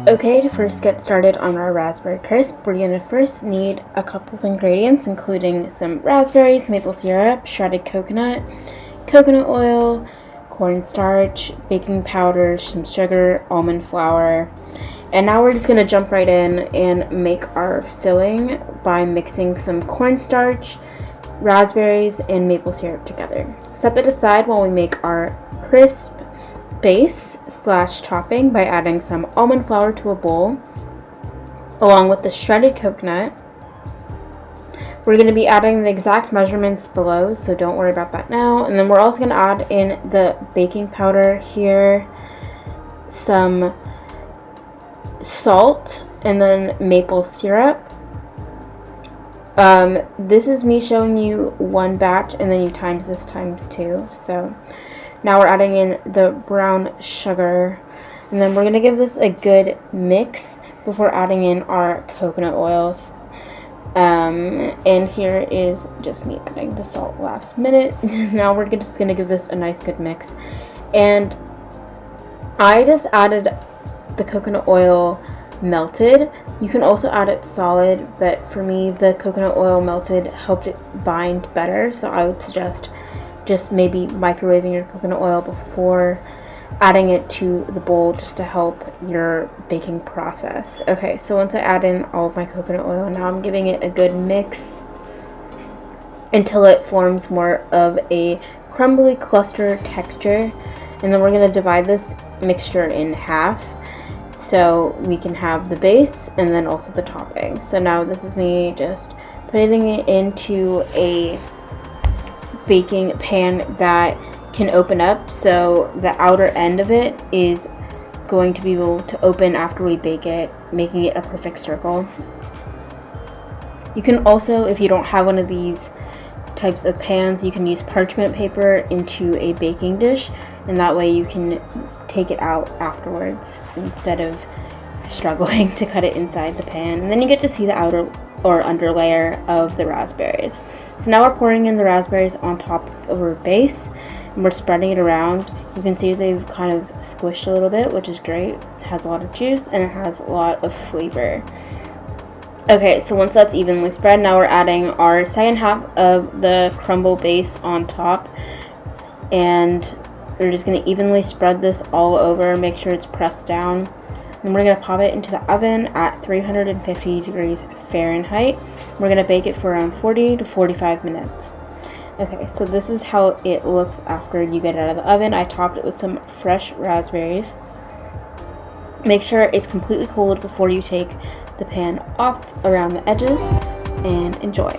Okay, to first get started on our raspberry crisp, we're going to first need a couple of ingredients, including some raspberries, maple syrup, shredded coconut oil, cornstarch, baking powder, some sugar, almond flour. And now we're just going to jump right in and make our filling by mixing some cornstarch, raspberries, and maple syrup together. Set that aside while we make our crisp base / topping by adding some almond flour to a bowl along with the shredded coconut. We're going to be adding the exact measurements below, so don't worry about that now. And then we're also going to add in the baking powder here, some salt, and then maple syrup. This is me showing you one batch, and then you times this times 2. So now we're adding in the brown sugar, and then we're going to give this a good mix before adding in our coconut oils. And here is just me adding the salt last minute. Now we're just going to give this a nice good mix. And I just added the coconut oil melted. You can also add it solid, but for me the coconut oil melted helped it bind better, so I would suggest just maybe microwaving your coconut oil before adding it to the bowl, just to help your baking process. Okay, so once I add in all of my coconut oil, now I'm giving it a good mix until it forms more of a crumbly cluster texture. And then we're going to divide this mixture in half so we can have the base and then also the topping. So now this is me just putting it into a baking pan that can open up, so the outer end of it is going to be able to open after we bake it, making it a perfect circle. You can also, if you don't have one of these types of pans, you can use parchment paper into a baking dish, and that way you can take it out afterwards instead of struggling to cut it inside the pan. And then you get to see the outer or under layer of the raspberries. So now we're pouring in the raspberries on top of our base, and we're spreading it around. You can see they've kind of squished a little bit, which is great. It has a lot of juice and it has a lot of flavor. Okay, so once that's evenly spread, now we're adding our second half of the crumble base on top, and we're just going to evenly spread this all over, make sure it's pressed down. And we're going to pop it into the oven at 350 degrees Fahrenheit. We're going to bake it for around 40 to 45 minutes. Okay, so this is how it looks after you get it out of the oven. I topped it with some fresh raspberries. Make sure it's completely cold before you take the pan off around the edges, and enjoy.